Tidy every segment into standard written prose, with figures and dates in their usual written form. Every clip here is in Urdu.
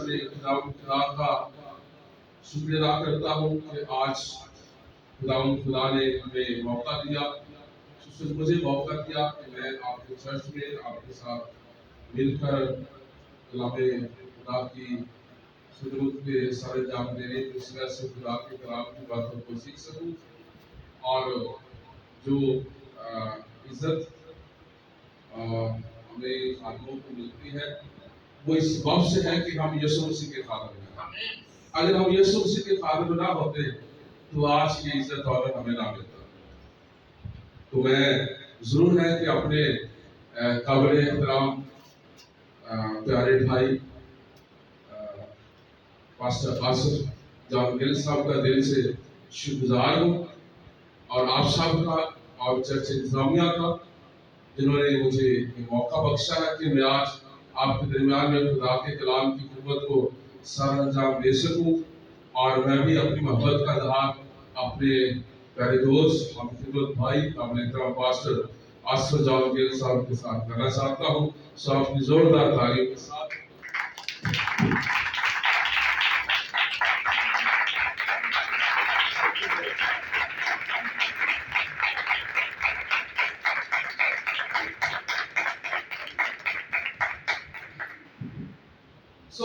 اپنے خدا کا شکر ادا کرتا ہوں کہ آج خدا نے ہمیں موقع دیا، مجھے موقع دیا کہ میں آپ کے چرچ میں آپ کے ساتھ مل کر کلام خدا کی خدمت کے سر انجام دینے کی وجہ سے خدا کے کلام کی باتوں کو سیکھ سکوں، اور جو عزت ہمیں خادموں کو ملتی ہے وہ اس باب سے ہے کہ ہم یسوع مسیح کے خادم ہیں۔ اگر ہم یسوع مسیح کے خادم نہ ہوتے تو آج کی عزت اور ہمیں نہ ملتا۔ تو میں ضرور ہے کہ اپنے قابل احترام پیارے بھائی پاسٹر قاسم جان گل صاحب کا دل سے شکر گزار ہوں، اور آپ صاحب کا اور چرچ انتظامیہ کا، جنہوں نے مجھے یہ موقع بخشا ہے کہ میں آج آپ کے درمیان میں خدا کے کلام کی خدمت کو سر انجام دے سکوں، اور میں بھی اپنی محبت کا اظہار اپنے پیارے دوست ہم خدمت بھائی قابل احترام پاسٹر آصف جان گل صاحب کے ساتھ کرنا چاہتا ہوں۔ سو اپنی زوردار تعریف کے ساتھ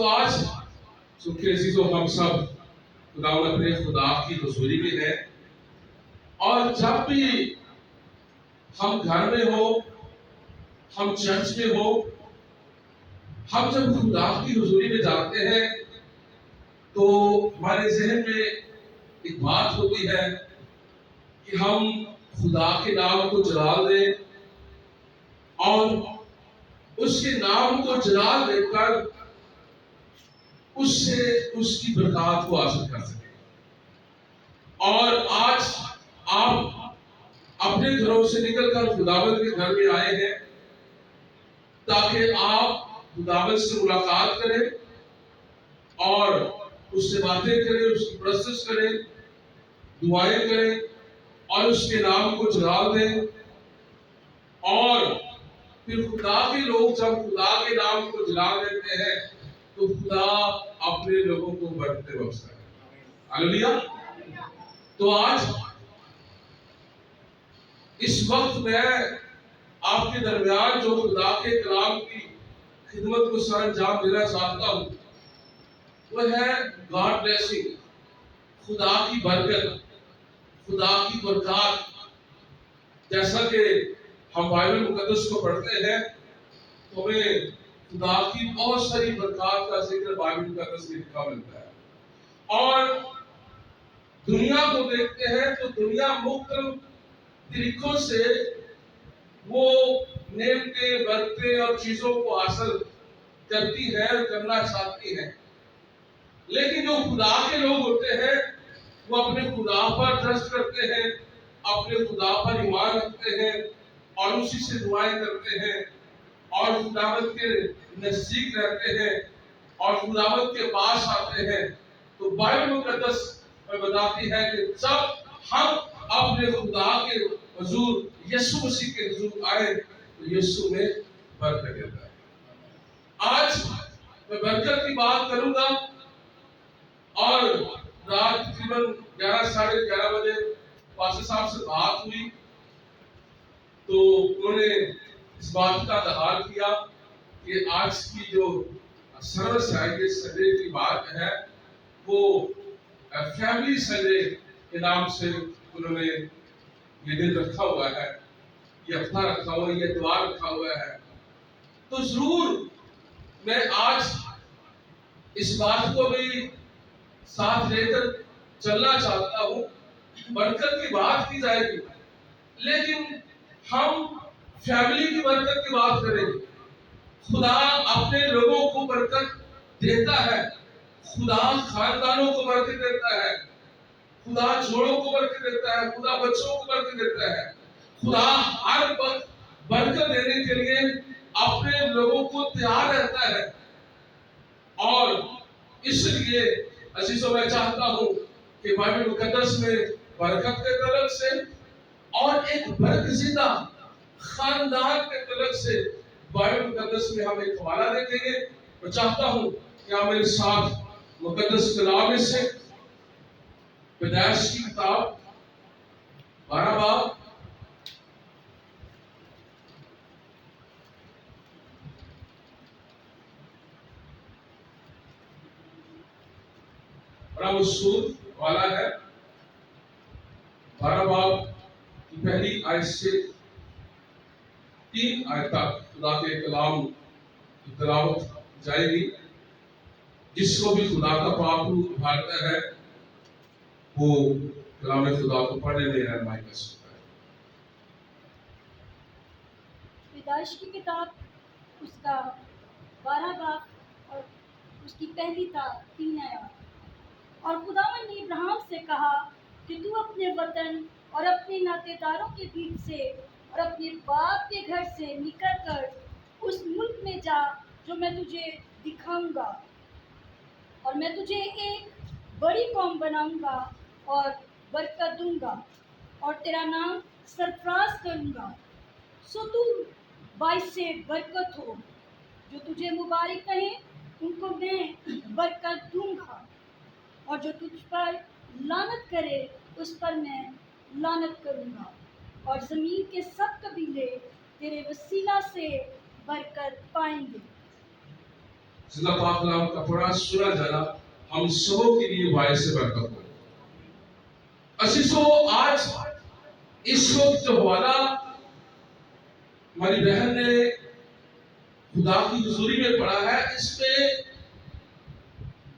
آج چونکہ عزیزو ہم سب اپنے خدا کی حضوری میں ہیں، اور جب بھی ہم گھر میں ہو، ہم چرچ میں ہو، ہم جب خدا کی حضوری میں جاتے ہیں تو ہمارے ذہن میں ایک بات ہوتی ہے کہ ہم خدا کے نام کو جلال دیں، اور اس کے نام کو جلال دے کر اس سے اس کی برکات کو حاصل کر سکیں۔ اور آج آپ اپنے گھروں سے نکل کر خداوند کے گھر میں آئے ہیں تاکہ آپ خداوند سے ملاقات کریں اور اس سے باتیں کریں، اس کی پرستش کریں، دعائیں کریں، اور اس کے نام کو جلال دیں۔ اور پھر خدا کے لوگ جب خدا کے نام کو جلال دیتے ہیں تو خدا اپنے لوگوں کو برکتیں بخشتا ہے۔ ہاللیلویا۔ تو آج اس وقت میں آپ کے درمیان جو خدا کے کلام کی خدمت کو سر انجام دینا چاہتا ہوں وہ ہے گاڈ بلیسنگ، خدا کی برکت، خدا کی برکات۔ جیسا کہ ہم بائبل مقدس کو پڑھتے ہیں تو ہمیں خدا کی بہت ساری برکات کا ذکر بائبل مقدس میں لکھا ملتا ہے، اور دنیا کو دیکھتے ہیں تو دنیا مختلف طریقوں سے وہ نعمتیں، برکتیں اور چیزوں کو حاصل کرتی ہے اور کرنا چاہتی ہے، لیکن جو خدا کے لوگ ہوتے ہیں وہ اپنے خدا پر ٹرسٹ کرتے ہیں، اپنے خدا پر ایمان رکھتے ہیں، اور اسی سے دعائیں کرتے ہیں، اور خداوند کے نزدیک رہتے ہیں، اور خداوند کے پاس آتے ہیں۔ تو بائبل مقدس میں بتاتی ہے کہ جب ہم اپنے خدا کے حضور یسوع مسیح کے حضور آئے تو یسوع میں برکت دیتا ہے۔ آج میں برکت کی بات کروں گا، اور رات تقریباً 11:30 بجے پاسٹر صاحب سے بات ہوئی تو انہوں نے اس بات کا اظہار کیا کہ آج کی جو سروس ہے، یہ سنڈے کی بات ہے، وہ فیملی سنڈے کے نام سے انہوں نے یہ دن رکھا ہوا ہے، یہ ہفتہ رکھا ہوا ہے، یہ اتوار رکھا ہوا ہے۔ تو ضرور میں آج اس بات کو بھی ساتھ لے کر چلنا چاہتا ہوں۔ برکت کی بات کی جائے گی، لیکن ہم فیملی کی برکت کی بات کریں گے۔ خدا اپنے لوگوں کو برکت دیتا ہے، خدا خاندانوں کو برکت دیتا ہے، خدا جوڑوں کو برکت دیتا ہے، خدا بچوں کو برکت دیتا ہے۔ خدا ہر وقت برکت دینے کے لیے اپنے لوگوں کو تیار رہتا ہے، اور اس لیے عزیزوں میں چاہتا ہوں کہ بائبل مقدس میں برکت کے تعلق سے اور ایک برکزیدہ خاندان کے تعلق سے بائبل مقدس میں ہم ایک حوالہ دیکھیں گے۔ میں چاہتا ہوں کیا میرے ساتھ مقدس کلام میں سے پیدائش کی کتاب 12 باب بڑا مشہور والا ہے، 12 باب کی پہلی آیت سے 3 آیت تک خدا کے کلام کی تلاوت جائے گی۔ جس کو بھی خدا کا پاک روح ابھارتا ہے وہ کلام خدا کو پڑھنے میں رہنمائی کر سکتا ہے۔ پیدائش کی کتاب اس کا 12 باب اور اس کی پہلی تا 3 آیات۔ اور خداوند نے ابراہیم سے کہا کہ تو اپنے وطن اور اپنے ناطے داروں کے بیچ سے اور اپنے باپ کے گھر سے نکل کر اس ملک میں جا جو میں تجھے دکھاؤں گا، اور میں تجھے ایک بڑی قوم بناؤں گا اور برکت دوں گا اور تیرا نام سرفراز کروں گا، سو تو باعث برکت ہو۔ جو تجھے مبارک کہیں ان کو میں برکت دوں گا، اور جو تجھ پر لعنت کرے اس پر میں لعنت کروں گا، اور زمین کے سب قبیلے تیرے وسیلہ سے برکت پائیں گے۔ اللہ پاک کلام کا پڑھا سنا جانا ہم سبوں کے لیے باعث برکت ہو۔ عزیزو، آج اس وقت جو حوالہ ہماری بہن نے خدا کی حضوری میں پڑھا ہے، اس میں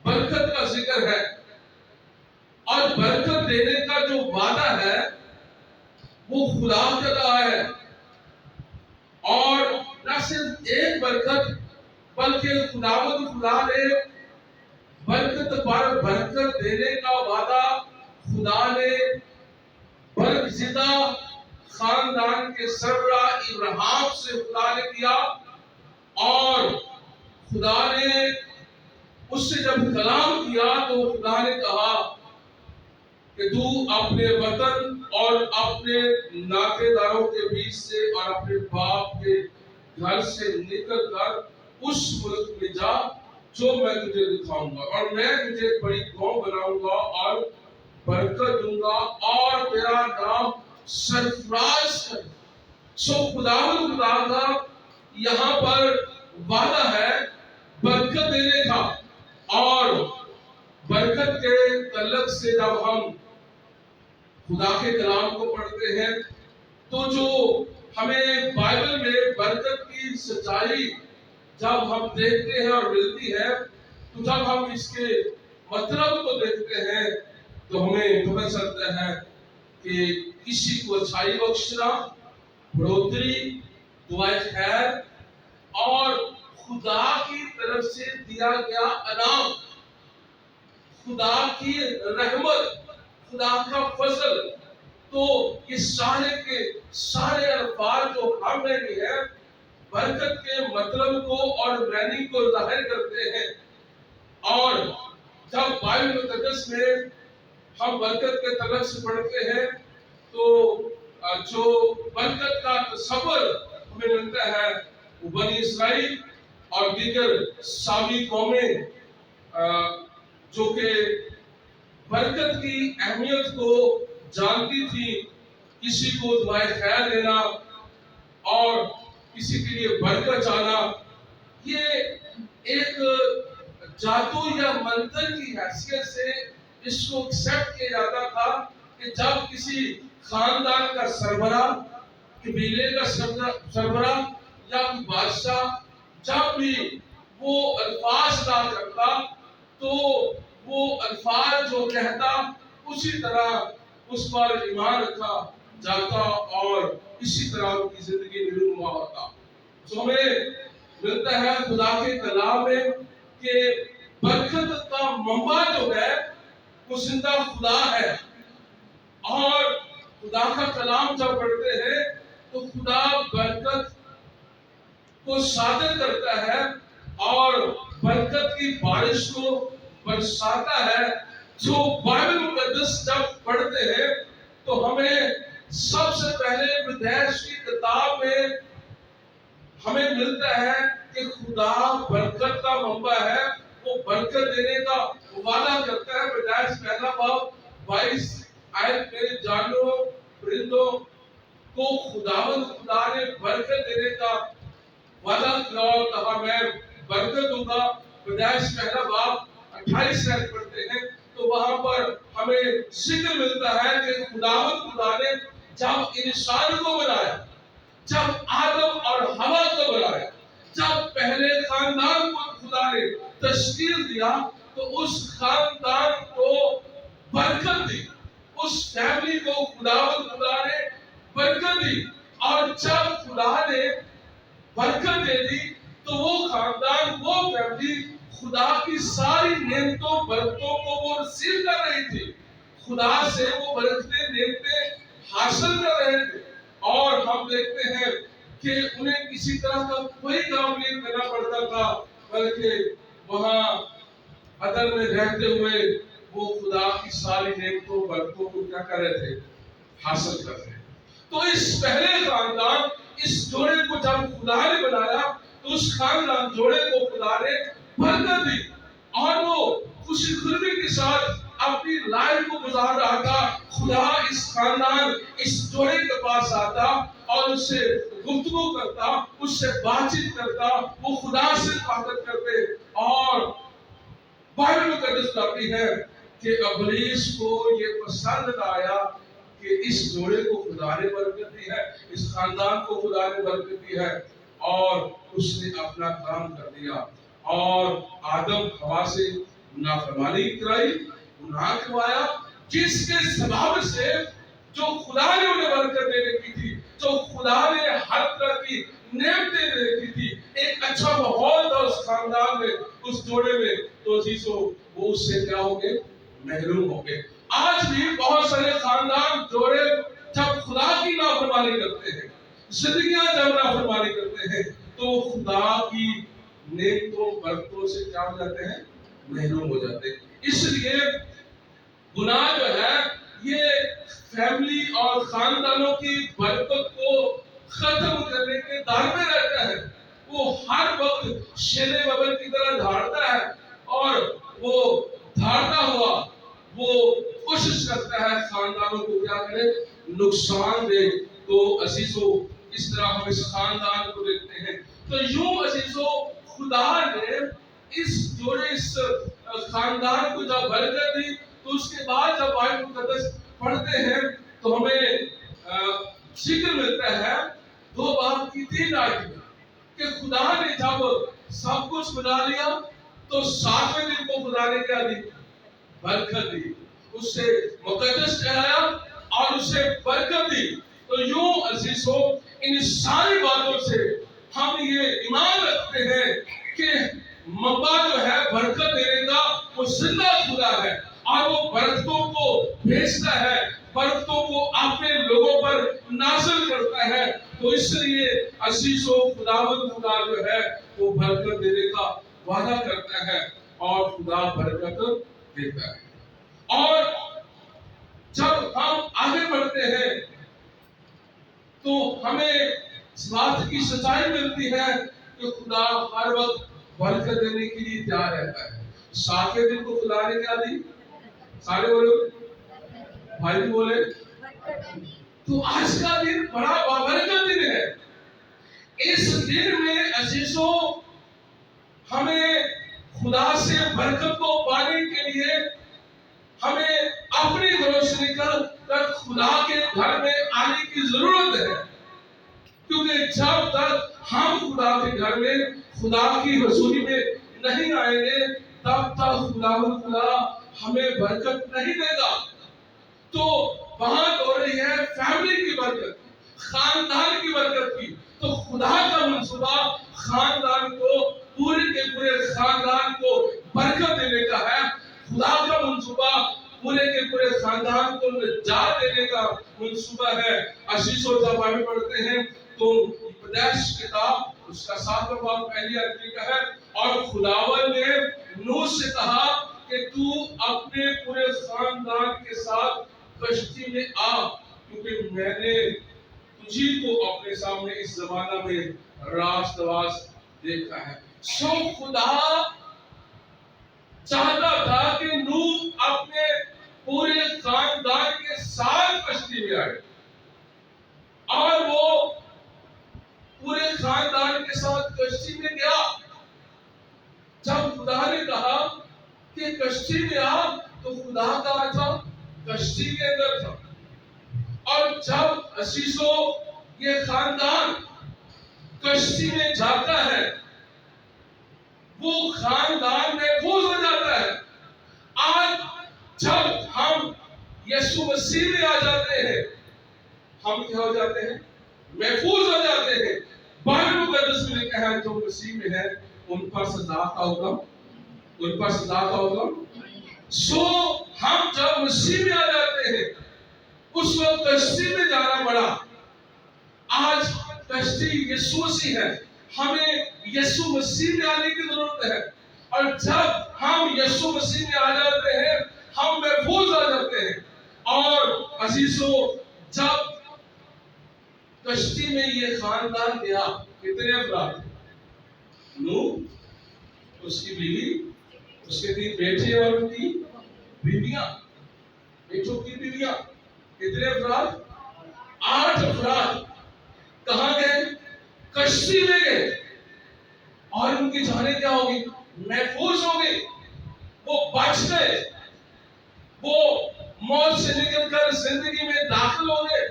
برکت کا ذکر ہے، اور برکت دینے کا جو وعدہ ہے وہ خدا کر رہا ہے، اور نہ صرف ایک برکت بلکہ خدا نے برکت پر برکت دینے کا وعدہ خدا نے برکزدہ خاندان کے سربراہ ابراہیم سے خدا نے کیا، اور خدا نے اس سے جب کلام کیا تو خدا نے کہا کہ تو اپنے وطن اور اپنے ناطے داروں کے بیچ سے اور اپنے باپ کے گھر سے نکل کر اس ملک میں جا جو میں تجھے دکھاؤں گا، اور میں تجھے ایک بڑی قوم بناؤں گا اور برکت دوں گا اور تیرا نام سرفراز ہے۔ سو خدا کا یہاں پر وعدہ ہے برکت دینے کا، اور برکت کے تعلق سے جب ہم خدا کے کلام کو پڑھتے ہیں تو جو ہمیں بائبل میں برکت کی سچائی جب ہم دیکھتے ہیں اور ملتی ہے، تو جب ہم اس کے مطلب کو دیکھتے ہیں تو ہمیں پتہ چلتا ہے کہ کسی کو اچھائی بخشنا، بڑھوتری، دعائے خیر اور خدا کی طرف سے دیا گیا انعام، خدا کی رحمت، خدا کا فضل۔ تو یہ سارے کے سارے الفاظ جو ہم نے لی ہے برکت کے مطلب کو اور معنی کو ظاہر کرتے ہیں، اور جب بائبل مقدس میں ہم برکت کے تعلق سے پڑھتے ہیں تو جو برکت کا تصور ہمیں ملتا ہے وہ بنی اسرائیل اور دیگر سابی قومیں جو کہ برکت کی اہمیت کو جانتی تھی، کسی کو دعائے خیر دینا اور کسی کے لیے برکت چاہنا، یہ ایک جادو یا منتر کی حیثیت سے اس کو ایکسپٹ کیا جاتا تھا کہ جب کسی خاندان کا سربراہ، قبیلے کا سربراہ یا بادشاہ جب بھی وہ الفاظ ادا کرتا تو وہ الفاظ جو کہتا اسی طرح اس پر ایمان رکھا جاتا اور اسی طرح ان کی زندگی نمونما ہوتا۔ تو ہمیں ملتا ہے خدا کے کلام میں کہ برکت کا منبع جو ہے وہ زندہ خدا ہے، اور خدا کا کلام جب پڑھتے ہیں تو خدا برکت کو صادر کرتا ہے اور برکت کی بارش کو برساتا ہے۔ جو بائبل مقدس جب پڑھتے ہیں تو ہمیں سب سے پہلے پیدائش کی کتاب میں ہمیں ملتا ہے کہ خدا برکت کا منبع ہے، وہ برکت دینے کا وعدہ کرتا ہے۔ پیدائش پہلا باب 22 آیت میں جانوروں پرندوں کو خداوند خدا نے برکت دینے کا وعدہ کیا اور کہا میں برکت دوں گا۔ پیدائش پہلا باب 28 آیت پڑھتے ہیں تو وہاں پر ہمیں ذکر ملتا ہے کہ خداوند خدا نے جب انسان کو بنایا، جب آدم اور حوا کو بنایا، جب پہلے خاندان کو خدا نے تشکیل دیا تو اس خاندان کو برکت دی، اس فیملی کو خداوند خدا نے برکت دی۔ اور جب خدا نے برکت دے دی تو وہ خاندان، وہ فیملی خدا کی ساری نعمتوں برکتوں کو وہ ریسیو کر رہی تھی، خدا سے وہ برکتیں نعمتیں حاصل کر رہے تھے۔ اور ہم دیکھتے ہیں کہ انہیں کسی طرح کا کوئی کام نہیں کرنا پڑتا تھا، بلکہ وہاں عدن میں رہتے ہوئے وہ خدا کی ساری نعمتوں برکتوں کو کیا کر رہے تھے، حاصل کر رہے تھے۔ تو اس پہلے خاندان، اس جوڑے کو جب خدا نے بنایا تو اس خاندان جوڑے کو خدا نے برکت دی اور وہ خوشی خرمی کے ساتھ اپنی لائف کو گزار رہا تھا۔ خدا اس خاندان، اس جوڑے کے پاس آتا اور اس سے گفتگو کرتا، اس سے بات چیت کرتا، وہ خدا سے بات کرتے۔ اور بائبل مقدس بتاتی ہے کہ ابلیس کو یہ پسند آیا کہ اس جوڑے کو خدا نے برکت دی ہے، اس خاندان کو خدا نے برکت دی ہے، اور اس نے اپنا کام کر دیا اور آدم حوا سے نافرمانی کرائی، گناہ کروایا، جس کے سبب سے جو خدا نے انہیں برکت دینے کی تھی، جو خدا نے ہر طرح کی نعمتیں دینے کی تھی، ایک اچھا ماحول تھا اس خاندان میں، اس جوڑے میں، تو عزیزو وہ اس سے کیا ہو گئے، محروم ہو گئے۔ آج بھی بہت سارے خاندان جوڑے جب خدا کی نافرمانی کرتے ہیں، زندگیاں جب نافرمانی کرتے ہیں تو خدا کی نیکوں برکتوں سے کیا ہو جاتے ہیں، محروم ہو جاتے ہیں۔ اس لیے گناہ جو ہے یہ فیملی اور خاندانوں کی برکت کو ختم کرنے کے دار میں رہتا ہے۔ وہ ہر وقت شیر ببر کی طرح دھاڑتا ہے اور وہ دھاڑتا ہوا وہ کوشش کرتا ہے خاندانوں کو کیا کرے، نقصان دے۔ تو عزیزو اس طرح ہم اس خاندان کو دیکھتے ہیں۔ تو یوں عزیزو خدا نے اس جوڑے، اس خاندان کو جب برکت دی تو اس کے بعد جب بائبل مقدس پڑھتے ہیں تو ہمیں ذکر ملتا ہے 2 باب کی 3 آیت میں کہ خدا نے جب سب کچھ بنا لیا تو 7ویں دن کو خدا نے کیا دی، برکت دی، اس سے مقدس ٹھہرایا اور اسے برکت دی۔ تو یوں عزیزو ان ساری باتوں سے ہم یہ ایمان رکھتے ہیں کہ منبع جو ہے برکت دینے کا وہ زندہ خدا ہے اور وہ برکتوں کو بھیجتا ہے، برکتوں کو اپنے لوگوں پر نازل کرتا ہے۔ تو اس لیے عزیزو خداوند خدا جو ہے وہ برکت دینے کا وعدہ کرتا ہے اور خدا برکت دیتا ہے۔ اور جب ہم آگے بڑھتے ہیں تو ہمیں اس بات کی سچائی ملتی ہے کہ خدا ہر وقت برکت دینے کے لیے تیار رہتا ہے۔ 7ویں دن کو خدا نے کیا دی، سارے بولو، بھائی بھی بولے، تو آج کا دن بڑا بابرکت دن ہے۔ اس دن میں عزیزو ہمیں خدا سے برکت کو پانے کے لیے ہمیں اپنی گھروں سے نکل کر خدا کے گھر میں آنے کی ضرورت ہے، کیونکہ جب تک ہم خدا کے گھر میں خدا کی حضوری میں نہیں آئیں گے تب تک خدا ہمیں برکت نہیں دے گا۔ تو بات ہو رہی ہے فیملی کی برکت، خاندان کی برکت کی۔ تو خدا کا منصوبہ خاندان کو، پورے کے پورے خاندان کو برکت دینے کا ہے۔ خدا کا منصوبہ پورے کے پورے خاندان کو نجات دینے کا منصوبہ ہے۔ عزیزو جب ہم پڑھتے ہیں تو پیدائش کتاب اس کا 7واں باب پہلی آیت لکھا ہے، اور خداوند نے نوح سے کہا کہ تو اپنے پورے خاندان کے ساتھ کشتی میں آ، کیونکہ میں نے تجھی کو اپنے سامنے اس زمانہ میں راست باز دیکھا ہے۔ سو خدا چاہتا تھا کہ نوح اپنے پورے خاندان کے ساتھ کشتی میں آئے، اور وہ پورے خاندان کے ساتھ کشتی میں گیا۔ جب خدا نے کہا کہ کشتی میں آ، تو خدا کہاں تھا؟ کشتی کے اندر تھا۔ اور جب عزیزو یہ خاندان کشتی میں جاتا ہے، وہ خاندان محفوظ ہو جاتا ہے۔ آج جب ہم یسوع مسیح میں آ جاتے ہیں، ہم کیا ہو جاتے ہیں؟ محفوظ ہو جاتے ہیں۔ بائبل مقدس میں لکھا ہے جو مسیح میں ہے ان پر سزا کا حکم، ان پر سزا کا حکم۔ سو ہم جب مسیح میں آ جاتے ہیں، اس وقت کشتی میں جانا پڑا۔ آج کشتی یسوع مسیح ہے، ہمیں یسوع مسیح میں آنے کی ضرورت ہے۔ اور جب ہم یسوع مسیح میں آ جاتے ہیں، ہم محفوظ آ جاتے ہیں۔ اور عزیزو جب کشتی میں یہ خاندان گیا، کتنے افراد؟ نوح، اس کی بیوی، اس کے 3 بیٹے اور ان کی بیویاں، بیٹوں کی بیویاں، کتنے افراد؟ 8 افراد۔ کہاں گئے؟ کشتی میں گئے، اور ان کی جانیں کیا ہوگی؟ محفوظ ہو گئی، وہ بچ گئے، وہ موت سے نکل کر زندگی میں داخل ہو گئے۔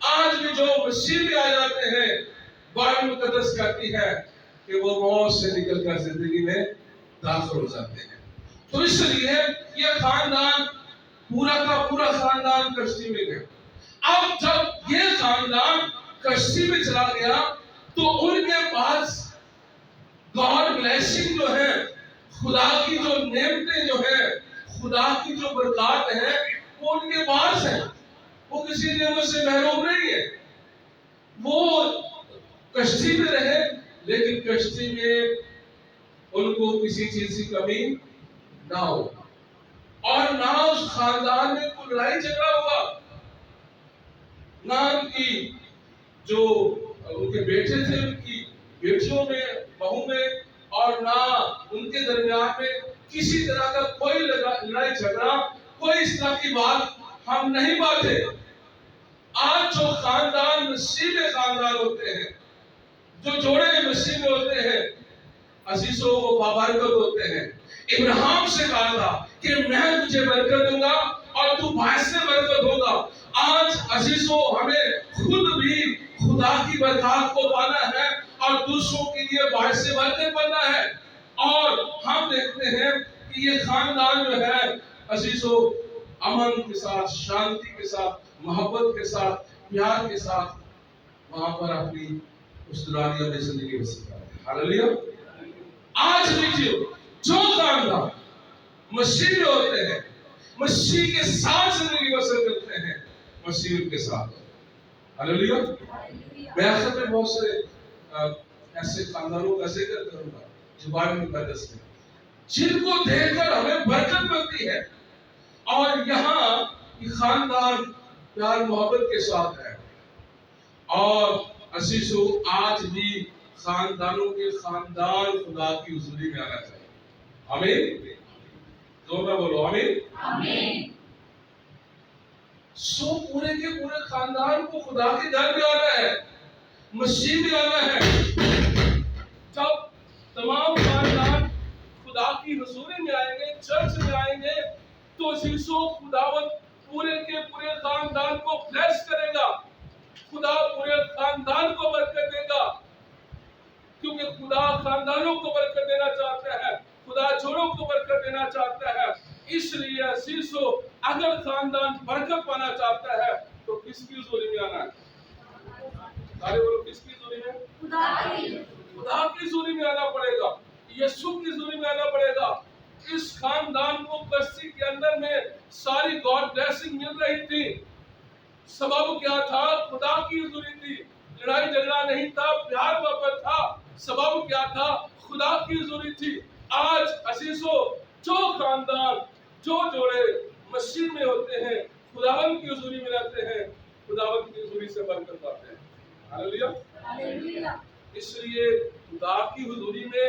آج بھی جو مسیح میں آ جاتے ہیں، بائبل مقدس کہتی ہے کہ وہ موت سے نکل کر زندگی میں داخل ہو جاتے ہیں۔ تو اس لیے یہ خاندان پورا کا پورا خاندان کشتی میں گیا۔ اب جب یہ خاندان کشتی میں چلا گیا تو ان کے پاس گاڈ بلیسنگ جو ہے، خدا کی جو نعمتیں جو ہے، خدا کی جو برکات ہے، وہ ان کے پاس ہے۔ وہ کسی نعمت سے محروم نہیں ہے۔ وہ کشتی میں رہے، لیکن کشتی میں ان کو کسی چیز کی کمی نہ ہو، اور نہ اس خاندان میں کوئی لڑائی جھگڑا ہوا، نہ ان کی جو ان کے بیٹے تھے ان کی بیٹیوں میں، بہو میں، اور نہ ان کے درمیان میں کسی طرح کا کوئی لڑائی جھگڑا، کوئی اس طرح کی بات ہم نہیں پاتے۔ آج جو خاندان مسیح میں خاندان ہوتے ہیں، جو جوڑے مسیح میں ہوتے ہیں، عزیزوں وہ بابرکت ہوتے ہیں۔ ابراہیم سے کہا تھا کہ میں تجھے برکت دوں گا اور تو باعث برکت ہوگا۔ آج عزیزوں ہمیں خود بھی خدا کی برکات کو پانا ہے اور دوسروں کے لیے باعث برکت بننا ہے۔ اور ہم دیکھتے ہیں کہ یہ خاندان جو ہے عزیزوں امن کے ساتھ، شانتی کے ساتھ، محبت کے ساتھ، پیار کے ساتھ وہاں پر اپنی اس دنیا میں زندگی بسر کرتے ہیں۔ ہاللیلویہ۔ آج بھی جو خاندان مسیح میں ہوتے ہیں، مسیح کے ساتھ زندگی بسر کرتے ہیں، مسیح ان کے ساتھ۔ ہاللیلویہ۔ میں آخر میں بہت سے ایسے خاندانوں کا ذکر کروں گا جو بائبل مقدس میں، جن کو دیکھ کر ہمیں برکت ملتی ہے۔ اور یہاں یہ خاندان پیار محبت کے ساتھ ہے۔ اور عزیزو آج بھی خاندانوں کے خاندان خدا کی حضوری میں آنا چاہیے۔ آمین۔ زور میں بولو آمین۔ آمین۔ سو پورے کے پورے خاندان کو خدا کے گھر میں آنا ہے، مسیح میں آنا ہے۔ جب تمام خاندان خدا کی حضوری میں آئیں گے، چرچ میں آئیں گے، تو عزیزو خداوند پورے کے پورے خاندان کو بلیس کرے گا۔ خدا پورے خاندان کو برکت دے گا، کیونکہ خدا خاندانوں کو برکت دینا چاہتا ہے، خدا جوڑوں کو برکت دینا چاہتا ہے۔ اس لیے عزیزو اگر خاندان برکت پانا چاہتا ہے تو کس کی حضوری میں آنا ہے؟ سارے بولو کس کی حضوری میں؟ خدا کی حضوری میں آنا پڑے گا، یسوع کی حضوری میں آنا پڑے گا۔ اس خاندان کو کشتی کے اندر میں ساری گاڈ بلیسنگ مل رہی تھی۔ سبب کیا تھا؟ خدا کی حضوری تھی، لڑائی جھگڑا نہیں تھا، پیار محبت تھا۔ سبب کیا تھا؟ خدا کی حضوری تھی۔ آج عزیزو جو خاندان، جو جوڑے مسیح میں ہوتے ہیں، خداوند کی حضوری میں رہتے ہیں، خداوند کی حضوری سے برکت پاتے ہیں۔ ہاللیلویہ۔ اس لیے خدا کی حضوری میں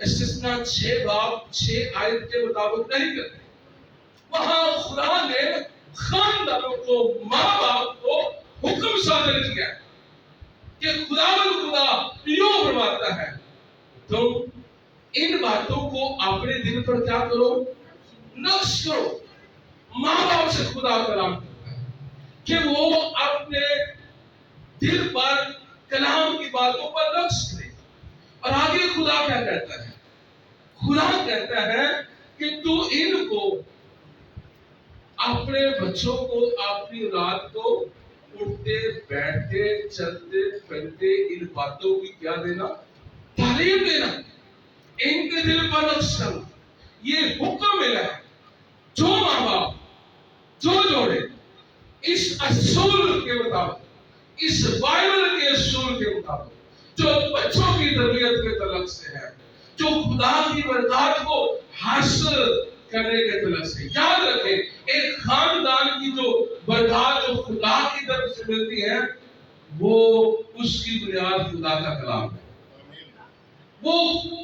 استثنا 6 باب 6 آیت کے مطابق نہیں کرتے. وہاں خدا نے خاندانوں کو، ماں باپ کو حکم صادر کیا کہ خدا یوں فرماتا ہے تم ان باتوں کو اپنے دل پر کیا کرو، نقش کرو. ماں باپ سے خدا کلام کرتا ہے کہ وہ اپنے دل پر کلام کی باتوں پر نقش کرے. اور آگے خدا کیا کہتا ہے؟ خدا کہتا ہے کہ تو ان کو، اپنے بچوں کو، اپنی اولاد کو اٹھتے بیٹھتے چلتے پھرتے ان باتوں کی کیا دینا، تعلیم دینا، ان کے دل پر نقش کرنا. یہ حکم ملا ہے. جو ماں باپ جو جوڑے اس اصول کے مطابق، اس بائبل کے اصول کے مطابق جو بچوں کی تربیت کے تعلق سے ہے، جو خدا کی برکات کو حاصل کرنے کے تعلق سے، یاد رکھیں ایک خاندان کی جو برکات جو خدا کی طرف سے ملتی ہے، وہ اس کی بنیاد خدا کا کلام ہے. وہ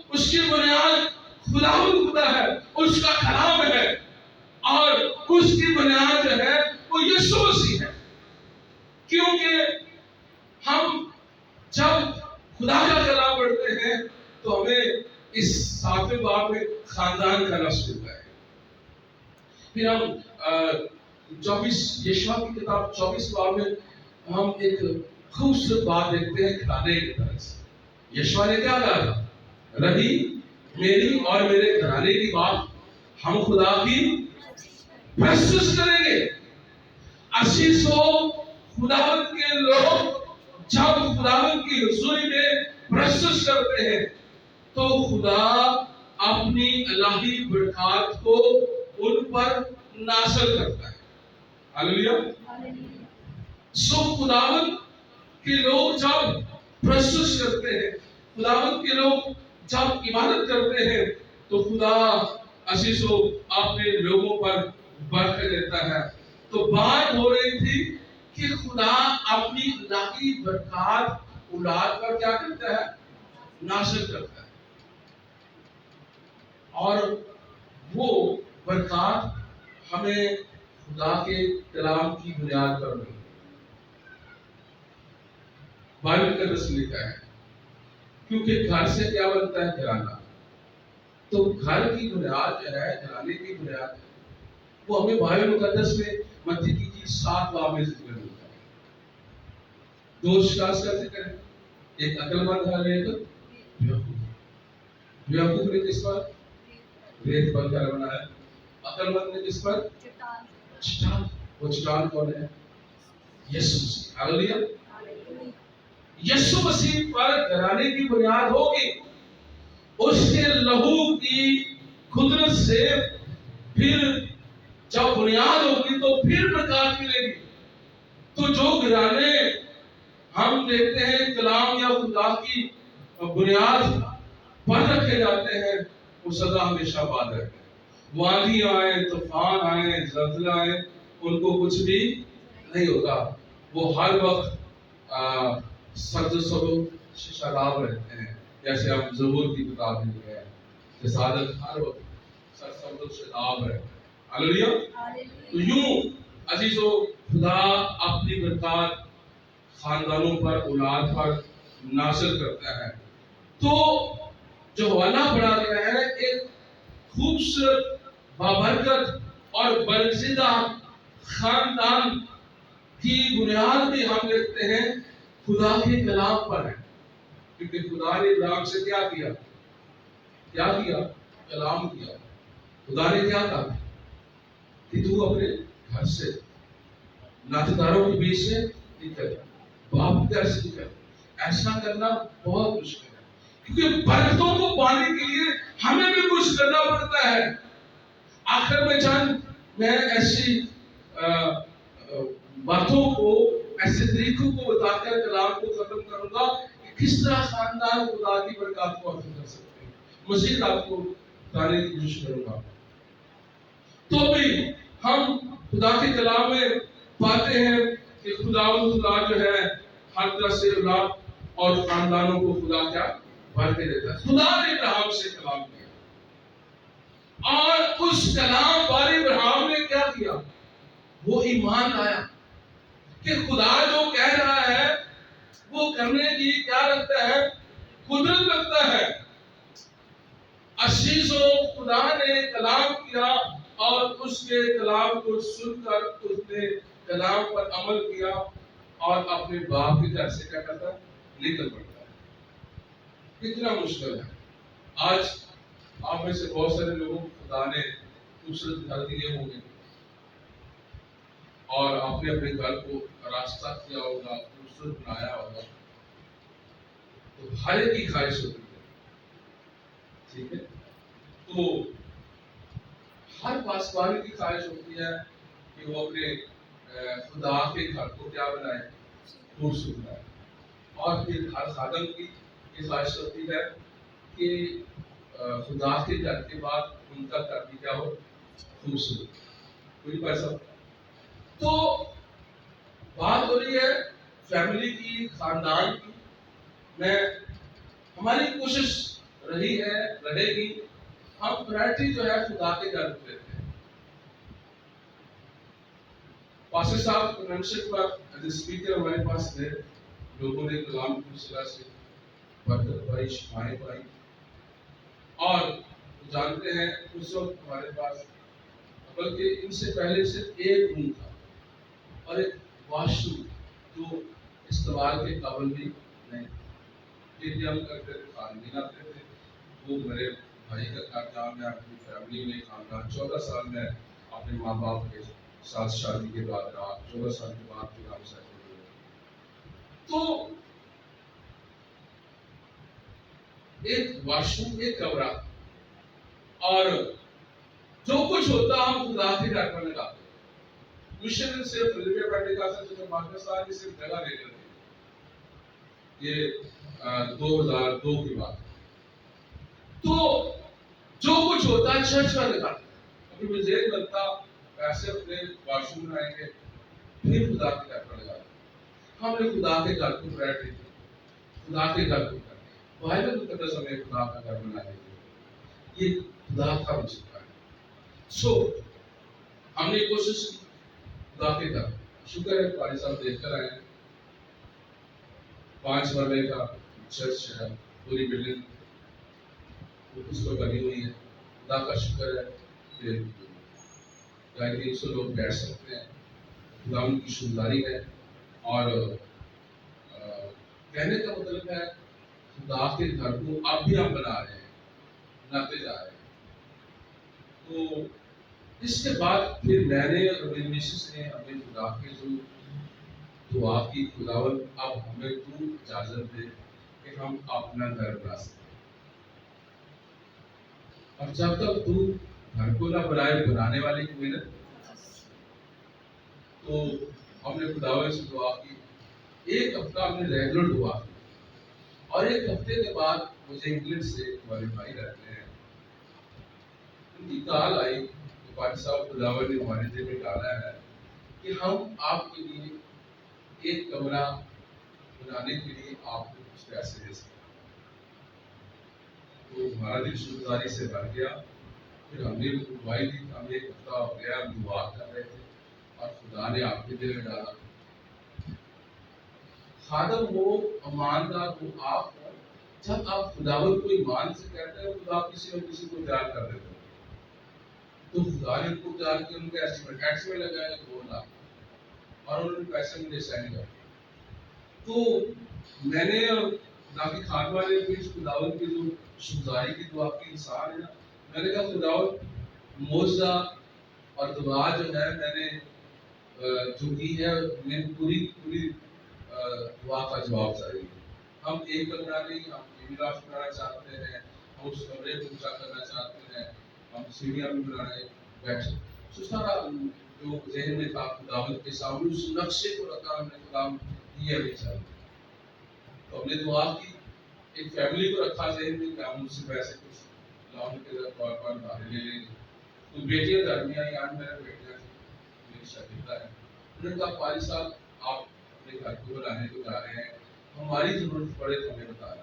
اس کی بنیاد خدا ہے، اس کا کلام ہے. اور اس کی بنیاد جو ہے وہ یسوع مسیح ہے. کیونکہ ہم جب خدا کا کلام پڑھتے ہیں تو ہمیں اس 7ویں باب میں خاندان کا لفظ ملتا ہے. پھر ہم 24 یشوع کی کتاب 24 باب میں ہم ایک خوبصورت بات دیکھتے ہیں گھرانے کی طرف سے. یشوع نے کیا کہا؟ رہی میری اور میرے گھرانے کی بات ہم خدا کی پرستش کریں گے. عزیز ہو، خداوند کے لوگ جب خداوند کی حضوری میں پرستش کرتے ہیں تو خدا اپنی الہی برکات کو ان پر نازل کرتا ہے. ہاللیلویا. سو خداوند کے لوگ جب پرستش کرتے ہیں، خداوند کے لوگ جب عبادت کرتے ہیں تو خدا عزیزو اپنے لوگوں پر برکت دیتا ہے. تو بات ہو رہی تھی کہ خدا اپنی الہی برکات اولاد پر کیا کرتا ہے، نازل کرتا ہے. اور وہ برکات ہمیں خدا کے کلام کی بنیاد پر ملی. بائبل کا دس لکھا ہے کیونکہ گھر سے کیا بنتا ہے، گھرانہ. تو گھر کی بنیاد جو ہے، گھرانے کی بنیاد ہے، وہ ہمیں بائبل مقدس میں متی کی 7 باب میں ذکر ملتا ہے. 2 اشخاص کا ذکر ہے، ایک عقل مند ہے اور ایک بیوقوف. بیوقوف نے کس پر ریت پر گھر بنایا، عقل مند نے کس پر چٹان. وہ چٹان کون ہے؟ یسوع مسیح. ہاللیلویا. یسوع مسیح پر گھرانے کی بنیاد ہوگی. اس کے لہو کی قدرت سے پھر جب بنیاد ہوگی تو پھر برکات ملے گی. تو جو گھرانے ہم دیکھتے ہیں کلام یا خدا کی بنیاد پر رکھے جاتے ہیں، وہ سدا ہمیشہ آباد رہتے ہیں. وادی آئے، طوفان آئے، زلزلہ آئے، ان کو کچھ بھی نہیں ہوتا. وہ ہر وقت سبز و سرو شاداب رہتے ہیں. جیسے ہم زبور کی کتاب میں ہے کہ صادق ہر وقت سبز و شاداب ہے. ہاللیلویا. تو یوں عزیزو خدا اپنی برکات خاندانوں پر، اولاد پر نازل کرتا ہے. تو جو حوالہ پڑھا گیا ہے ایک خوبصورت بابرکت اور برگزیدہ خاندان کی بنیاد بھی ہم دیکھتے ہیں خدا کے کلام پر ہے. کیونکہ خدا نے ابراہیم سے کیا کیا؟ کلام کیا. خدا نے کیا کہا کہ تو اپنے گھر سے، ناطے داروں کے بیچ سے نکل، باپ کے گھر سے نکل. ایسا کرنا بہت مشکل ہے کیونکہ برکتوں کو پانے کے لیے ہمیں بھی کچھ کرنا پڑتا ہے. آخر میں میں ایسی باتوں کو، ایسے طریقوں کو بتا کر کلام کو ختم کروں گا کہ کس طرح خاندان خدا کی برکات کو حاصل کر سکتے ہیں. مزید آپ کو بتانے کی کوشش کروں گا. تو بھی ہم خدا کے کلام میں پاتے ہیں کہ خدا جو ہے ہر طرح سے اولاد اور خاندانوں کو خدا کیا بھر کے دیتا ہے. خدا نے ابراہیم سے کلام کیا اور اس کلام پر ابراہیم نے کیا کیا؟ وہ ایمان لایا کہ خدا جو کہہ رہا ہے وہ کرنے کی کیا رکھتا ہے؟ قدرت رکھتا ہے. عزیزوں، خدا نے کلام کیا اور اس کے کلام کو سن کر اس نے کلام پر عمل کیا اور اپنے باپ کے گھر سے کیا کرتا ہے؟ نکل پڑتا ہے. کتنا مشکل ہے. آج آپ میں سے بہت سارے لوگوں کو خدا نے خوبصورت گھر دیے ہوں گے اور آپ نے اپنے گھر کو راستہ کیا ہوگا، خوبصورت بنایا ہوگا. تو ہر ایک کی خواہش ہوتی ہے، ٹھیک ہے، تو ہر پاسبانی کی خواہش ہوتی ہے کہ وہ اپنے خدا کے گھر کو کیا بنائے؟ خوبصورت بنائے. اور پھر ہر خادم کی یہ خواہش ہوتی ہے کہ خدا کے گھر کے بعد ان کا گھر بھی کیا ہو؟ خوبصورت. کوئی پیسہ. تو بات ہو رہی ہے فیملی کی، خاندان کی. میں ہماری کوشش رہی ہے، رہے گی، ہم پرائرٹی جو ہے خدا کے گھر کو دیتے ہیں. پاسٹر صاحب convention per as a speaker ہمارے پاس تھے. لوگوں نے کلام کی صلاح سے برکت پائی، شفائیں پائی. اور جانتے ہیں اس وقت ہمارے پاس، بلکہ ان سے پہلے صرف ایک روم تھا اور ایک واش روم جو استعمال کے قابل بھی نہیں. یہ ہم کرتے تھے، خاندان آتے تھے. وہ میرے بھائی کا خاندان ہے، اپنی فیملی میں خاندان. 14 سال میں اپنے ماں باپ کے ساتھ شادی کے بعد رہا. 14 سال کے بعد پھر ہم سیٹل ہوئے. تو ایک واش روم، ایک کمرہ، اور جو کچھ ہوتا ہم خدا کے گھر پر لگاتے. مشن صرف ریلوے پینٹیکاسٹ سے پاکستان کی صرف جگہ لے کر تھی. یہ 2002 کی بات. تو جو کچھ ہوتا ہے چرچ میں لگاتے. ابھی مجھے لگتا پیسے اپنے واش روم بنائیں گے پھر خدا کے گھر پر لگاتے. ہم نے خدا کے گھر کو پرائرٹی دی، خدا کے گھر کو کرنا. بائبل مقدس ہمیں خدا کا گھر بنانے کے لیے یہ خدا کا وظیفہ ہے. سو ہم نے کوشش کی خدا کے گھر. شکر ہے پاری صاحب دیکھ کر آئے. 5 مرلے کا چرچ ہے، پوری بلڈنگ اس پر بنی ہوئی ہے. خدا کا شکر ہے کہ 300 لوگ بیٹھ سکتے ہیں. خدا ان کی شکرداری ہے. اور کہنے کا مطلب ہے خدا کے گھر کو اب بھی ہم بنا رہے ہیں، بناتے جا رہے ہیں. تو اس کے بعد پھر میں نے اور میری مسز نے ہمیں خدا کے جو دعا کی، خداوند اب ہمیں تو اجازت دے کہ ہم اپنا گھر بنا سکیں. اور جب تک تو گھر کو نہ بنائے، بنانے والے کی محنت. تو ہم نے خداوند سے دعا کی. 1 ہفتہ ہم نے ریگولر دعا کی. اور 1 ہفتے کے بعد مجھے انگلینڈ سے ہمارے بھائی رہتے ہیں، ان کی کال آئی کہ پاٹی صاحب خداوند نے ہمارے دل میں ڈالا ہے کہ ہم آپ کے لیے 1 کمرہ بنانے کے لیے آپ کو کچھ پیسے دے سکتے. تو ہمارا دل شکرداری سے بھر گیا. پھر ہم نے دعائی دی. ہم 1 ہفتہ ہو گیا، ہم دعا کر رہے تھے اور خدا نے آپ کے دل میں ڈالا. خادم ہو، ایماندار ہو، آپ ہو، جب آپ خداوند کو ایمان سے کہتے ہیں خدا کسی نہ کسی کو تیار کر دیتے ہیں. تو خدا نے ان کو تیار کیا. ان کا ایسٹیمیٹ لگایا 2 لاکھ اور انہوں نے پیسے مجھے سینڈ کر. تو میں نے اور خدا کی خادمہ نے بھی خداوند کی جو شکرداری کی دعا کی انسان ہے نا، میں نے کہا خداوند معجزہ اور دعا جو ہے میں نے جو کی ہے میں پوری دعا کا جواب جاری ہے. ہم 1 کمرہ نہیں، ہم ایولاس بنانا چاہتے ہیں. ہم اس کمرے کو اونچا کرنا چاہتے ہیں. ہم سیڑھیاں بھی بنانے بیٹھے. تو سارا جو ذہن میں تھا خداوند کے سامنے اس نقشے کو رکھا. ہم نے خداوند یہ ابھی چاہیے. تو ہم نے دعا کی. ایک فیملی کو رکھا ذہن میں کہ ہم ان سے پیسے کچھ لاؤن کے طور پر ادھار لے لیں گے. تو بیٹیاں درمیان یہاں میرے بیٹیاں میری شاگردہ ہے. انہوں نے کہا پاری صاحب آپ اپنے گھر کو بنانے کو جا رہے ہیں، ہماری ضرورت پڑے تو ہمیں بتانا.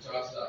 50,000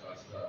50,000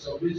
24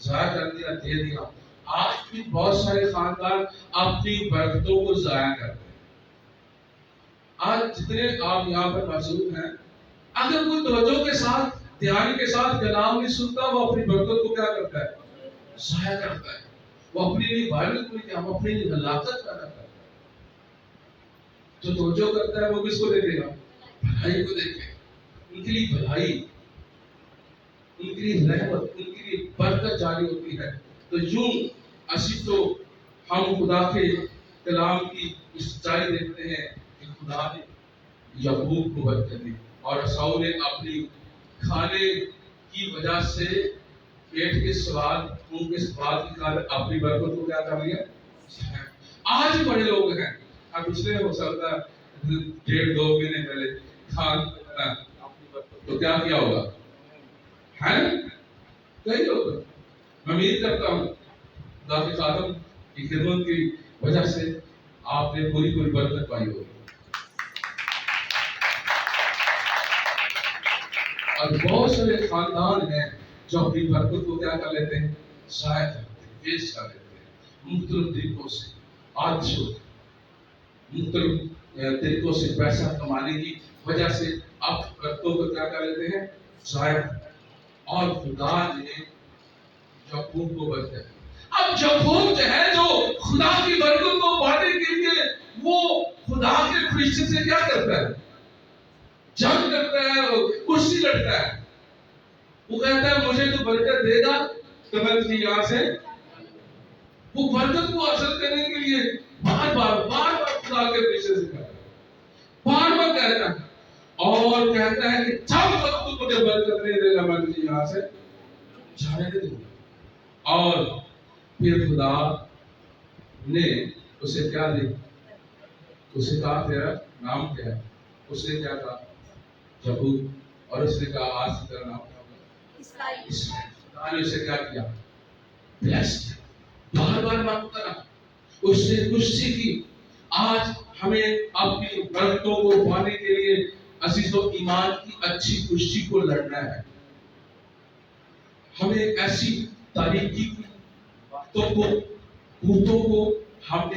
ضائع کر دیا، دے دیا. آج بھی بہت سارے خاندان اپنی برکتوں کو ضائع کرتے ہیں. آج جتنے آپ یہاں پر موجود ہیں، اگر کوئی توجہ کے ساتھ، دھیان کے ساتھ کلام نہیں سنتا، وہ اپنی برکت کو کیا کرتا ہے؟ ضائع کرتا ہے. وہ اپنے لیے بائبل کو نہیں، ہم اپنے لیے ہلاکت پیدا کرتا ہے. جو توجہ کرتا ہے وہ کس کو دیکھے گا؟ بھلائی کو دیکھے گا. ان کے لیے بھلائی، ان کے لیے رحمت، ان کے لیے برکت جاری ہوتی ہے. تو یوں اسی تو ہم خدا کے کلام کی سچائی دیکھتے ہیں کہ خدا نے یعقوب کو برکت دی، اور عیساؤ نے اپنی کھانے کی وجہ سے پیٹ کے سوال، منہ کے سوال کی خاطر اپنی برکت کو کیا کر لیا؟ آج بھی بڑے لوگ ہیں، اب پچھلے ہو سکتا ہے 1.5-2 مہینے پہلے کھان تو کیا کیا ہوگا؟ ہے کئی لوگ. میں امید کرتا ہوں خدا کے خادم کی خدمت کی وجہ سے آپ نے پوری برکت پائی ہوگی. اور بہت سارے خاندان ہیں جو اپنی برکت کو کیا کر لیتے ہیں؟ ضائع کرتے ہیں، ویسٹ کر لیتے ہیں مختلف طریقوں سے. آج مختلف طریقوں سے پیسہ کمانے کی وجہ سے اب برکتوں کو کیا کر لیتے ہیں؟ ضائع. اور خدا نے یعقوب کو برکت دی. اب یعقوب جو ہے، جو خدا کی برکت کو پانے کے لیے وہ خدا کے فرشتے سے کیا کرتا ہے؟ جنگ کرتا ہے، کشتی لڑتا ہے. وہ کہتا ہے مجھے تو برکت دے گا تو میں تجھے یہاں سے. وہ برکت کو حاصل کرنے کے لیے بار بار خدا کے فرشتے سے کہتا ہے، بار بار کہتا ہے، اور کہتا ہے کہ جب تک تو مجھے برکت نہیں دے گا میں تجھے یہاں سے جانے نہیں دوں گا. اور پھر خدا نے اسے کیا دی؟ اسے کہا تیرا نام کیا ہے؟ اس نے کیا کہا؟ یعقوب. اور اس نے کہا آج سے تیرا نام کیا ہوگا؟ اسرائیل. خدا نے اسے کیا کیا؟ بلیس کیا. بار بار مانگتا رہا، اس سے کشتی کی. آج ہمیں اپنی برکتوں کو پانے کے لیے عزیزوں ایمان کی اچھی کشتی کو لڑنا ہے. ہمیں ایسی تاریکی قوتوں کو ہم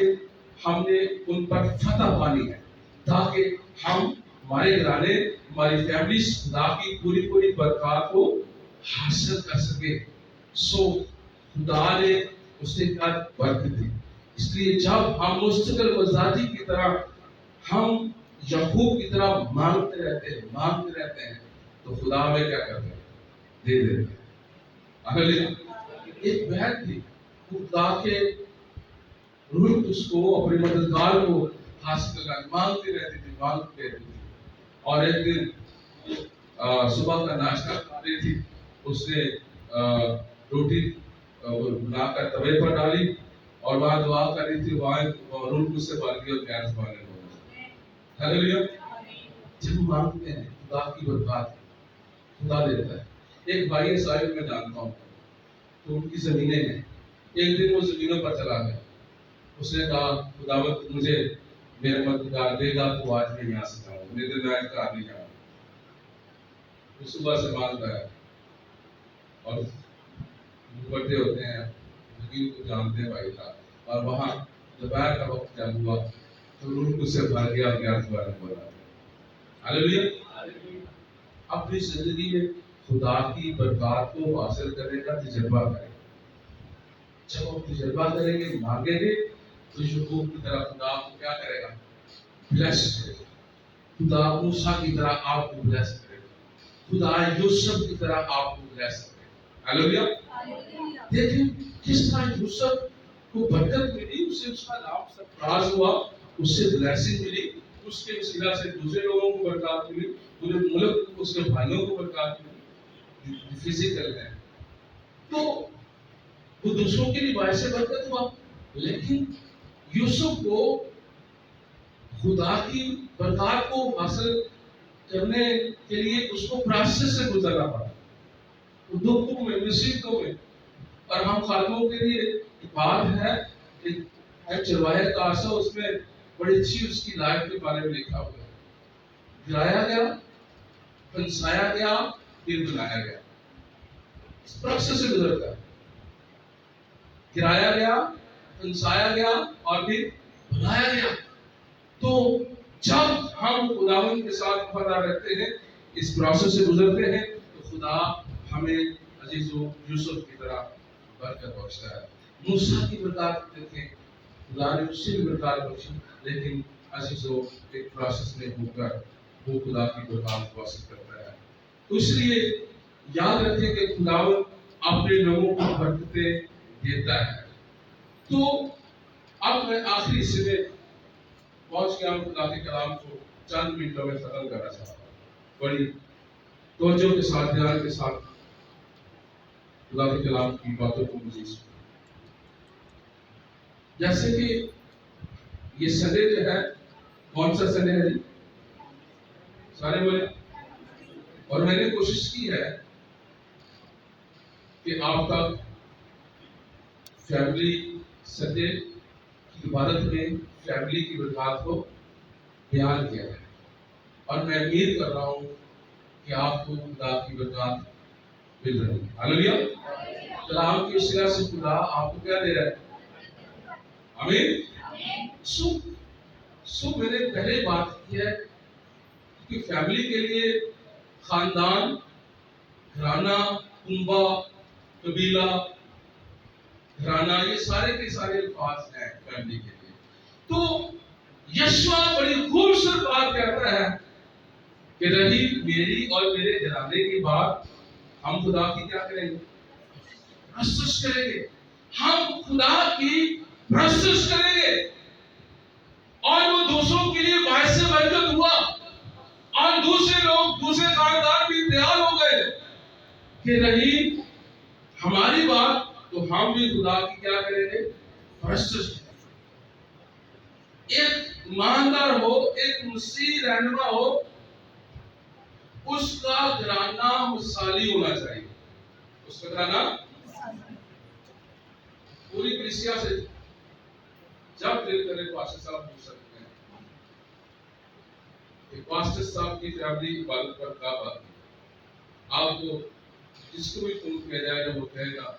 نے ان پر فتح پانی ہے، تاکہ ہم، ہمارے گھرانے، ہماری فیملیز خدا کی پوری برکات کو حاصل کر سکے. سو خدا نے اس سے کیا برکت دی. اس لیے جب ہم مستقل مزاجی کی طرح، ہم یعقوب کی طرح مانگتے رہتے ہیں تو خدا ہمیں کیا کرتا ہے؟ دے دیتا ہے. ایک بہن تھی، خدا کے روح اس کو، اپنے مددگار کو حاصل کرنا مانگتی رہتی تھی. اور ایک دن صبح کا ناشتہ کھا رہی تھی، اس نے روٹی بنا کر توے پر ڈالی اور وہاں دعا کر رہی تھی. وہاں روح سے بھر گئی اور گیس بھرنے لگا. ہلیلویا. جب مانگتے ہیں خدا کی برکات خدا دیتا ہے. ایک بھائی صاحب میں جانتا ہوں، تو ان کی زمینیں ہیں. ایک دن وہ زمینوں پر چلا گیا. اس نے کہا خداوند مجھے میرا مددگار دے گا تو آج میں یہاں سے جاؤں، نہیں تو میں آج کر نہیں جاؤں. وہ صبح سے مانگتا ہے اور بڑے ہوتے ہیں، زمین کو جانتے ہیں بھائی صاحب. اور وہاں دوپہر کا وقت جب ہوا تو روح سے بھر گیا اور گیس بھرنے لگا. ہلیلویا. اپنی زندگی میں خدا کی برکات کو حاصل کرنے کا تجربہ کریں. جب ہم تجربہ کریں گے، مانگیں گے، تو یعقوب کی طرح خدا کو کیا کرے گا؟ بلیس کرے گا. خدا موسیٰ کی طرح آپ کو بلیس کرے گا. خدا یوسف کی طرح آپ کو بلیس کرے گا. ہلیلویا. دیکھیں کس طرح یوسف کو برکت ملی، اسے اس کا نام سرفراز ہوا، اس سے بلیسنگ ملی، اس کے وسیلہ سے دوسرے لوگوں کو برکات ملی، پورے ملک کو، اس کے بھائیوں کو برکات ملی. فزیکل ہے تو وہ دوسروں کے لیے باعث برکت ہوا. لیکن یوسف کو خدا کی برکات کو حاصل کرنے کے لیے اس کو پروسیس سے گزرنا پڑا، دکھوں میں، مصیبتوں میں. اور ہم خادموں کے لیے بات ہے کہ چرواہے کا عرصہ، اس میں بڑی اچھی اس کی لائف کے بارے میں لکھا ہوا ہے. گرایا گیا، پھنسایا گیا، پھر بنایا گیا. اس پروسیس سے گزرتا ہے. گرایا گیا، پھنسایا گیا اور پھر بلایا گیا۔ تو جب ہم خداوند کے ساتھ وفادار رہتے ہیں، اس پروسیس سے گزرتے ہیں، تو خدا ہمیں عزیزو یوسف کی طرح برکت بخشتا ہے۔ موسیٰ کی برکات دیکھیں، خدا نے اسی بھی برکات بخشی، لیکن عزیزو ایک پروسیس میں ہو کر وہ خدا کی برکات کو حاصل کرتا ہے۔ تو اس لیے یاد رکھیں کہ خداوند اپنے لوگوں کو برکتیں دیتا ہے۔ تو اب میں آخری حصے میں پہنچ گیا ہوں، خدا کے کلام کو چند منٹوں میں ختم کرنا چاہتا ہوں۔ بڑی توجہ کے ساتھ، دھیان کے ساتھ خدا کے کلام کی باتوں کو مجھے سنیں۔ جیسے کہ یہ سنڈے جو ہے، کون سا سنڈے ہے جی؟ سارے بولے۔ اور میں نے کوشش کی ہے کہ آپ کا فیملی سنڈے کی عبادت میں فیملی کی برکات کو بیان کیا ہے، اور میں امید کر رہا ہوں کہ آپ کو خدا کی برکات مل رہی ہے۔ ہاللیلویا۔ کلام کی وسیلہ سے خدا آپ کو کیا دے رہا ہے؟ آمین۔ میں نے پہلے بات کی ہے کہ فیملی کے لیے خاندان، گھرانہ، کنبہ، قبیلہ، گھرانہ، یہ سارے کے سارے الفاظ ہیں فیملی کے لیے۔ تو یشوع بڑی خوبصورت بات کہتا ہے کہ رہی میری اور میرے گھرانے کی بات، ہم خدا کی کیا کریں گے؟ پرستش کریں گے۔ ہم خدا کی پرستش کریں گے، اور وہ دوسروں کے لیے باعث برکت ہوا، اور دوسرے لوگ، دوسرے خاندان بھی تیار ہو گئے کہ رہی ہماری بات تو ہم بھی خدا کی کیا کریں گے؟ پرستش کریں گے۔ ایک ایماندار ہو، ایک مسیح رہنما ہو، اس کا گھرانہ مثالی ہونا چاہیے۔ اس کا گھرانہ پوری کلیسیا سے جب دل کرے پاسٹر صاحب پوچھ سکتے ہیں کہ پاسٹر صاحب کی فیملی عبادت پر کیا بات ہے؟ آپ کو جس کو بھی فون کیا جائے گا وہ کہے گا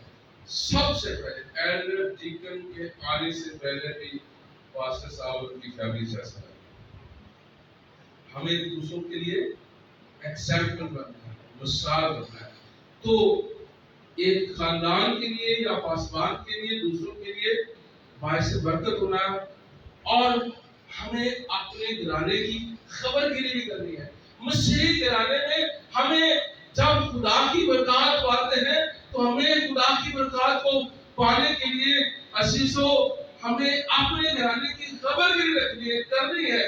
سب سے پہلے ایلڈر ڈیکن کے آنے سے پہلے بھی پاسٹر صاحب اور ان کی فیملی سے ایسا ہے۔ ہمیں دوسروں کے لیے ایگزامپل بننا ہے، مثال بننا ہے۔ تو ایک خاندان کے لیے یا پاسبان کے لیے، دوسروں کے لیے باعث برکت ہونا ہے، اور ہمیں اپنے گھرانے کی خبر گیری بھی کرنی ہے۔ مسیحی گھرانے میں ہمیں جب خدا کی برکات پاتے ہیں تو ہمیں خدا کی برکات کو پانے کے لیے عزیزو ہمیں اپنے گھرانے کی خبر گیری رکھنی ہے، کرنی ہے۔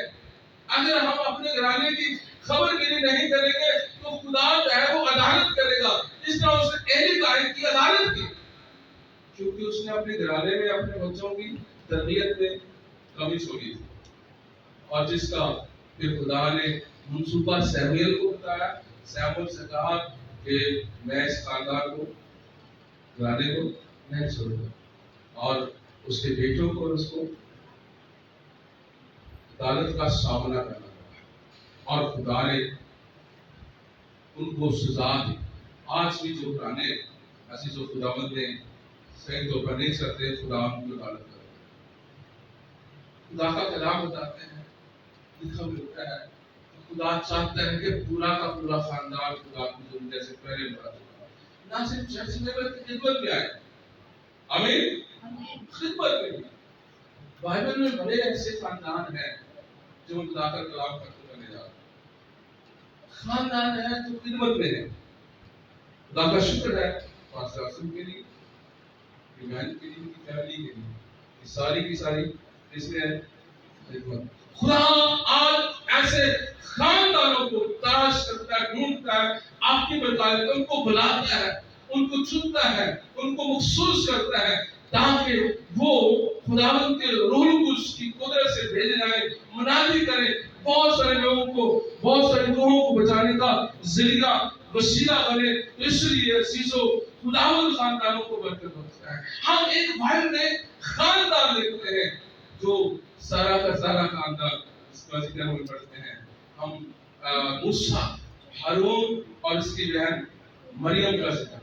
اگر ہم اپنے گھرانے کی خبر گیری نہیں کریں گے تو خدا جو ہے وہ عدالت کرے گا، اس طرح اس نے ایلی قائم کی، عدالت کی، کیونکہ اس نے اپنے گھرانے میں اپنے بچوں کی تربیت میں کمی چھوڑی تھی، اور جس کا پھر خدا نے منصوبہ سیموئیل کو بتایا۔ سیموئیل سے کہا کہ میں اس خاندان کو، گھرانے کو نہیں چھوڑوں گا، اور اس کے بیٹوں کو اور اس کو عدالت کا سامنا کرنا پڑا، اور خدا نے ان کو سزا دی۔ آج بھی جو گھرانے عزیز و خداوند نے صحیح طور پر نہیں کرتے، خدا ان کی عدالت کرے۔ خدا کا کلام بتاتے ہیں، لکھا ملتا ہے، خدا چاہتا ہے کہ پورا کا پورا خاندان خدا کی زندگی سے پہلے بڑھا چکا، نہ صرف چرچ میں بلکہ خدمت میں آئے۔ آمین۔ خدمت میں بھی بائبل میں بڑے ایسے خاندان ہیں جو خدا کا کلام کرتے چلے جا رہے ہیں۔ خاندان ہے جو خدمت میں ہے۔ خدا کا شکر ہے پاسٹر آسم کے لیے، ایمان کے لیے، فیملی کے لیے، یہ ساری کی ساری اس میں خدمت۔ خدا آج ایسے خاندانوں کو تلاش کرتا ہے، ڈھونڈتا ہے، آپ کی برکات ان کو بلاتا ہے، ان کو چنتا ہے، ان کو مخصوص کرتا ہے، تاکہ وہ خداوند کے روح القدس کی قدرت سے بھیجے جائیں، منادی کریں، بہت سارے لوگوں کو، بہت سارے روحوں کو بچانے کا ذریعہ، وسیلہ بنے۔ اس لیے عزیزو خداوند خاندانوں کو برکت بخشتا ہے۔ ہم ایک بائبل میں خاندان دیکھتے ہیں جو سارا کا سارا خاندان، اس کا ذکر ہم پڑھتے ہیں، ہم موسیٰ، ہارون اور اس کی بہن مریم کا ذکر۔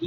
2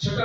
6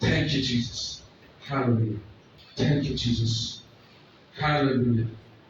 Thank you, Jesus. Hallelujah. Thank you, Jesus. Hallelujah.